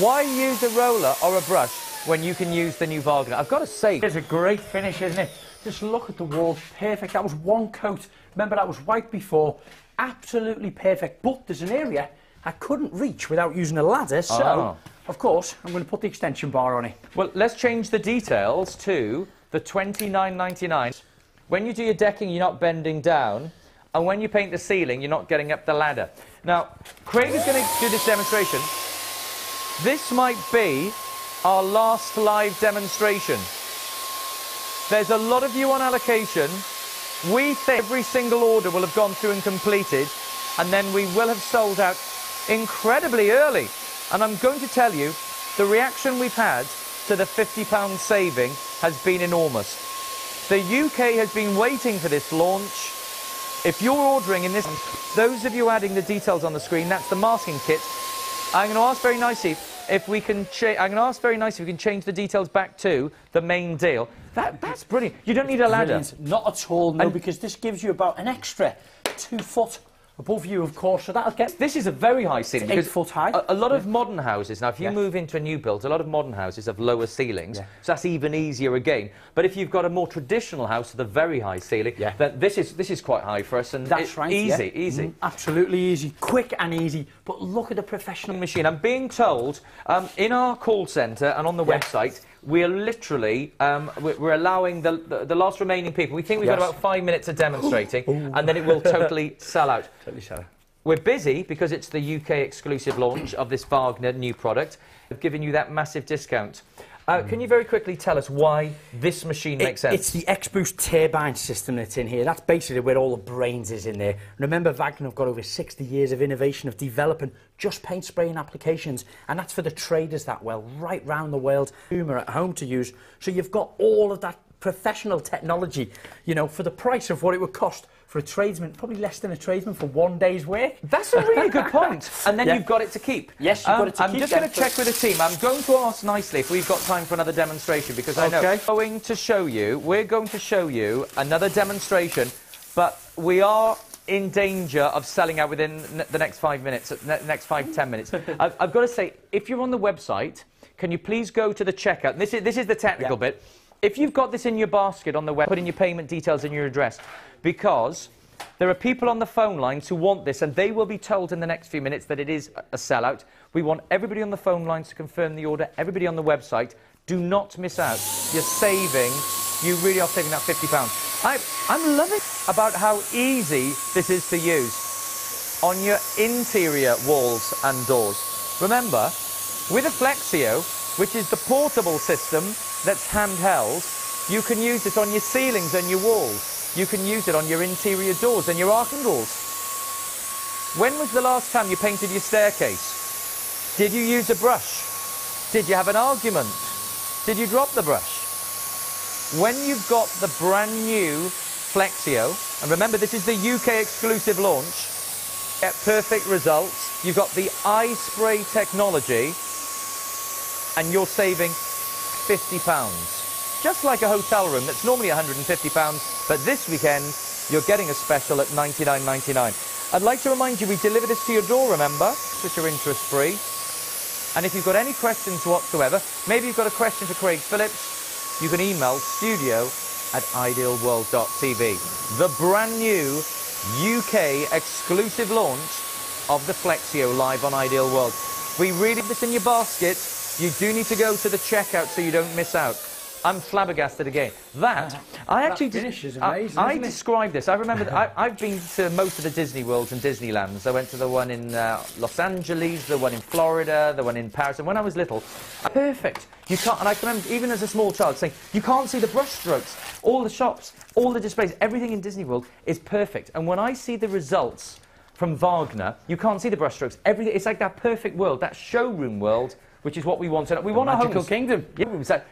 Speaker 3: Why use a roller or a brush when you can use the new Wagner? I've got to say,
Speaker 4: It's a great finish, isn't it? Just look at the walls, perfect. That was one coat. Remember, that was white before. Absolutely perfect. But there's an area I couldn't reach without using a ladder, so, of course, I'm going to put the extension bar on it.
Speaker 3: well, let's change the details to the £29.99. When you do your decking, you're not bending down, and when you paint the ceiling, you're not getting up the ladder. Now, Craig is going to do this demonstration. This might be our last live demonstration. There's a lot of you on allocation. We think every single order will have gone through and completed, and then we will have sold out incredibly early. And I'm going to tell you, the reaction we've had to the £50 saving has been enormous. The UK has been waiting for this launch. If you're ordering in this, those of you adding the details on the screen, that's the masking kit. I'm going to ask very nicely if we can change the details back to the main deal. That's brilliant. You don't need a ladder.
Speaker 4: Brilliant. Not at all, no, because this gives you about an extra 2 foot above you, of course, so that'll get...
Speaker 3: This is a very high ceiling.
Speaker 4: 8 foot high.
Speaker 3: A lot of modern houses, now if you move into a new build, a lot of modern houses have lower ceilings, so that's even easier again. But if you've got a more traditional house with a very high ceiling, then this is quite high for us, and
Speaker 4: that's right.
Speaker 3: Easy.
Speaker 4: Absolutely easy, quick and easy. But look at the professional
Speaker 3: machine. I'm being told in our call centre and on the website, we're literally we're allowing the last remaining people. We think we've got about 5 minutes of demonstrating, and then it will totally sell out.
Speaker 4: Totally sell out.
Speaker 3: we're busy because it's the UK exclusive launch of this Wagner new product. We've given you that massive discount. Can you very quickly tell us why this machine makes sense?
Speaker 4: It's the X-Boost turbine system that's in here. That's basically where all the brains is in there. Remember, Wagner have got over 60 years of innovation of developing just paint spraying applications, and that's for the traders that well, right round the world, consumer at home to use. So you've got all of that professional technology, you know, for the price of what it would cost for a tradesman, probably less than a tradesman for 1 day's work.
Speaker 3: That's a really good point. And then you've got it to keep.
Speaker 4: Yes, you've got it to keep.
Speaker 3: I'm just going to check with the team. I'm going to ask nicely if we've got time for another demonstration, because I know we're going to show you another demonstration, but we are in danger of selling out within the next 5 minutes, next 5-10 minutes. I've got to say, if you're on the website, can you please go to the checkout? This is the technical bit. If you've got this in your basket on the web, put in your payment details and your address, because there are people on the phone lines who want this, and they will be told in the next few minutes that it is a sellout. We want everybody on the phone lines to confirm the order, everybody on the website. Do not miss out. You really are saving that £50. I'm loving about how easy this is to use on your interior walls and doors. Remember, with a Flexio, which is the portable system that's handheld, you can use it on your ceilings and your walls. You can use it on your interior doors and your arc and doors. When was the last time you painted your staircase? Did you use a brush? Did you have an argument? Did you drop the brush? When you've got the brand new Flexio, and remember this is the UK exclusive launch, get perfect results. You've got the eye spray technology, and you're saving £50. Just like a hotel room that's normally £150, but this weekend you're getting a special at £99.99. I'd like to remind you, we deliver this to your door, remember, which are interest-free. And if you've got any questions whatsoever, maybe you've got a question for Craig Phillips, you can email studio@idealworld.tv. The brand new UK exclusive launch of the Flexio live on Ideal World. We really have this in your basket. You do need to go to the checkout so you don't miss out. I'm flabbergasted again. That
Speaker 4: finish is amazing.
Speaker 3: I described this. I remember I've been to most of the Disney Worlds and Disneylands. I went to the one in Los Angeles, the one in Florida, the one in Paris. And when I was little, perfect. You can't. And I can remember, even as a small child, saying you can't see the brush strokes. All the shops, all the displays, everything in Disney World is perfect. And when I see the results from Wagner, you can't see the brush strokes. Everything. It's like that perfect world, that showroom world, which is what we want. We want a
Speaker 4: magical
Speaker 3: homes.
Speaker 4: kingdom.
Speaker 3: Yeah,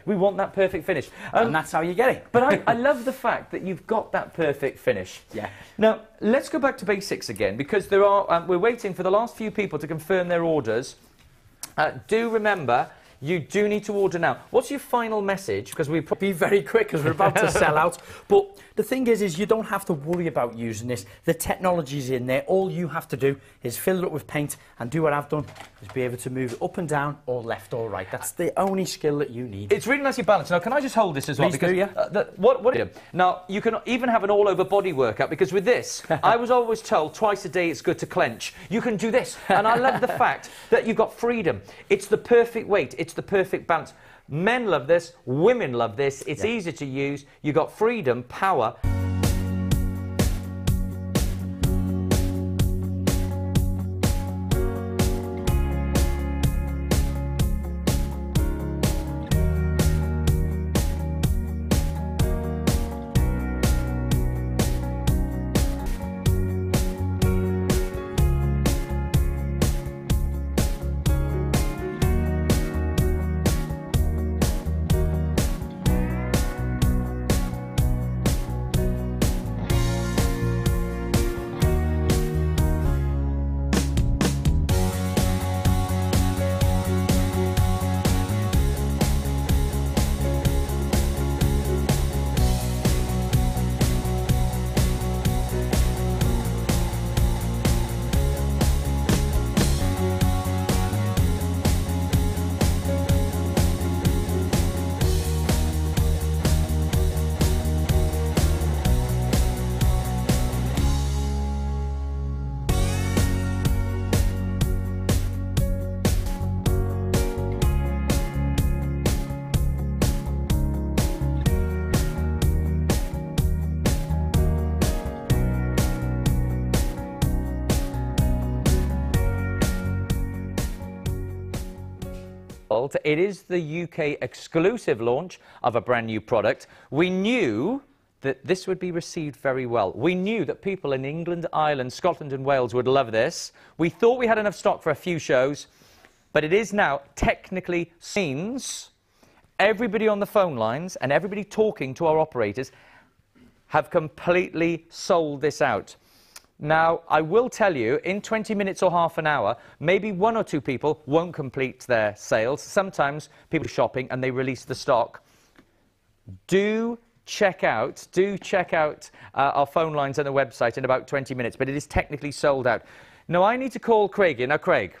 Speaker 3: we want that perfect finish.
Speaker 4: And that's how you get it.
Speaker 3: But I love the fact that you've got that perfect finish.
Speaker 4: Yeah.
Speaker 3: Now, let's go back to basics again, because there are, we're waiting for the last few people to confirm their orders. Do remember, you do need to order now. What's your final message? Because we
Speaker 4: be very quick, because we're about to sell out. But the thing is you don't have to worry about using this. The technology's in there. All you have to do is fill it up with paint and do what I've done, is be able to move it up and down or left or right. That's the only skill that you need.
Speaker 3: It's really nicely balanced. Now, can I just hold this as well?
Speaker 4: Please
Speaker 3: because,
Speaker 4: do, yeah.
Speaker 3: What now, you can even have an all-over body workout, because with this, I was always told twice a day it's good to clench. You can do this. And I love the fact that you've got freedom. It's the perfect weight. It's the perfect balance. Men love this. Women love this. It's easy to use. You've got freedom, power. It is the UK exclusive launch of a brand new product. We knew that this would be received very well. We knew that people in England, Ireland, Scotland and Wales would love this. We thought we had enough stock for a few shows, but it is now technically means everybody on the phone lines and everybody talking to our operators have completely sold this out. Now, I will tell you, in 20 minutes or half an hour, maybe 1 or 2 people won't complete their sales. Sometimes people are shopping and they release the stock. Do check out our phone lines and the website in about 20 minutes, but it is technically sold out. Now, I need to call Craig here. Now, Craig,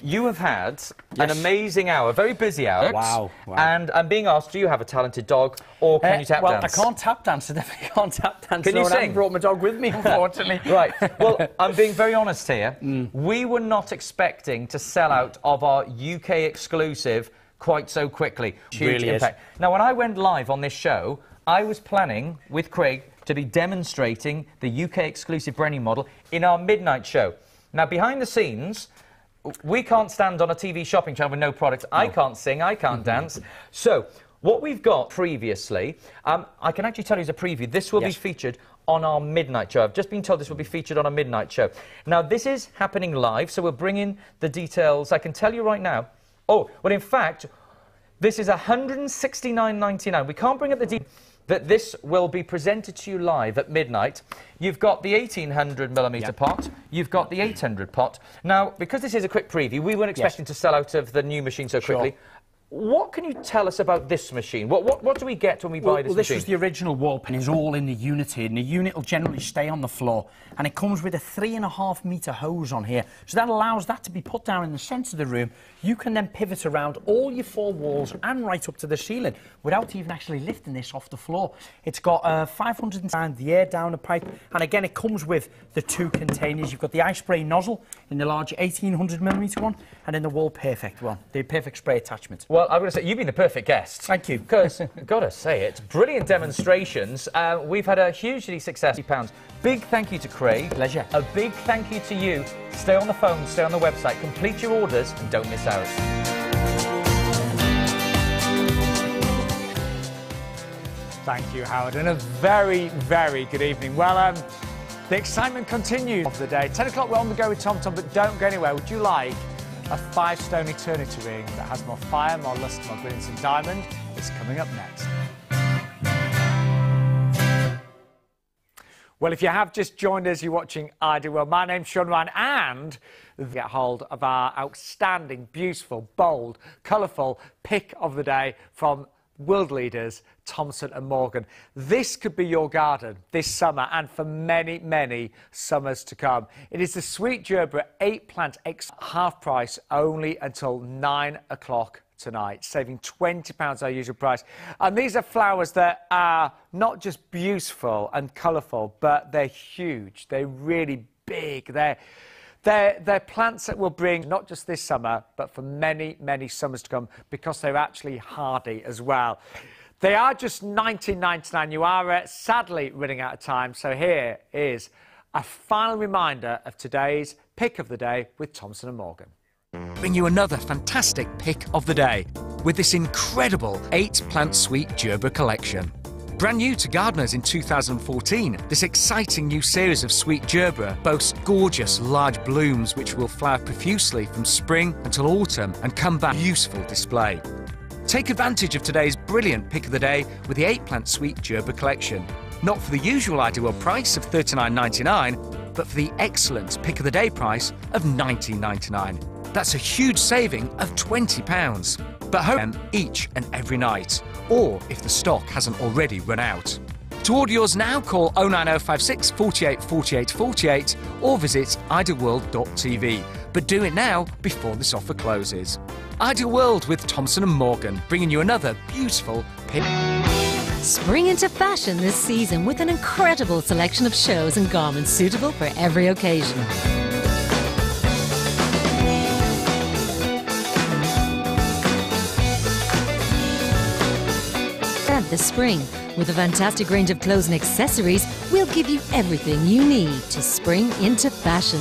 Speaker 3: you have had an amazing hour, very busy hour.
Speaker 4: Wow.
Speaker 3: And I'm being asked, do you have a talented dog, or can you tap
Speaker 4: well,
Speaker 3: dance?
Speaker 4: I can't tap dance. I definitely can't tap dance.
Speaker 3: Can you sing?
Speaker 4: I haven't brought my dog with me, unfortunately.
Speaker 3: Right. Well, I'm being very honest here. We were not expecting to sell out of our UK exclusive quite so quickly. Huge
Speaker 4: Really
Speaker 3: impact. Now, when I went live on this show, I was planning with Craig to be demonstrating the UK exclusive brand new model in our midnight show. Now, behind the scenes, we can't stand on a TV shopping channel with no products. I can't sing, I can't dance. So, what we've got previously, I can actually tell you as a preview, this will be featured on our midnight show. I've just been told this will be featured on our midnight show. Now, this is happening live, so we'll bring in the details. I can tell you right now. Oh, well, in fact, this is £169.99. We can't bring up the details. That this will be presented to you live at midnight. You've got the 1800mm pot, you've got the 800 pot. Now, because this is a quick preview, we weren't expecting to sell out of the new machine so quickly. What can you tell us about this machine? What do we get when we buy this machine?
Speaker 4: This was the original wall pin. It's all in the unit here, and the unit will generally stay on the floor. And it comes with a 3.5 metre hose on here. So that allows that to be put down in the centre of the room. You can then pivot around all your 4 walls and right up to the ceiling without even actually lifting this off the floor. It's got 500 the air down the pipe. And again, it comes with the 2 containers. You've got the ice spray nozzle in the large 1800mm one, and then the wall perfect one, the perfect spray attachment.
Speaker 3: Well, I'm going to say, you've been the perfect guest.
Speaker 4: Thank you.
Speaker 3: Because, gotta say it, brilliant demonstrations. We've had a hugely successful £60. Big thank you to Craig.
Speaker 4: Pleasure.
Speaker 3: A big thank you to you. Stay on the phone, stay on the website, complete your orders, and don't miss out.
Speaker 1: Thank you, Howard, and a very, very good evening. Well, the excitement continues of the day. 10 o'clock, we're on the go with Tom, but don't go anywhere. Would you like a 5-stone eternity ring that has more fire, more luster, more brilliance than diamond? It's coming up next. Well, if you have just joined us, you're watching IdealWorld. My name's Sean Ryan, and get hold of our outstanding, beautiful, bold, colourful pick of the day from world leaders Thomson & Morgan. This could be your garden this summer and for many, many summers to come. It is the Sweet Gerbera 8-plant half price only until 9 o'clock tonight, saving £20 our usual price. And these are flowers that are not just beautiful and colourful, but they're huge. They're really big. They're plants that will bring not just this summer, but for many, many summers to come, because they're actually hardy as well. They are just £19.99. You are sadly running out of time, so here is a final reminder of today's pick of the day with Thomson & Morgan.
Speaker 2: Bring you another fantastic pick of the day with this incredible 8-plant Sweet Gerbera collection. Brand new to gardeners in 2014, this exciting new series of Sweet Gerbera boasts gorgeous large blooms which will flower profusely from spring until autumn and come back useful display. Take advantage of today's brilliant pick of the day with the 8-plant Sweet Gerbera collection. Not for the usual IdealWorld price of $39.99, but for the excellent pick of the day price of $19.99. That's a huge saving of £20. But home each and every night, or if the stock hasn't already run out. To order yours now, call 09056 48 48 48 or visit idealworld.tv. But do it now before this offer closes. IdealWorld with Thomson & Morgan, bringing you another beautiful pick.
Speaker 6: Spring into fashion this season with an incredible selection of shows and garments suitable for every occasion. This spring, with a fantastic range of clothes and accessories, we'll give you everything you need to spring into fashion.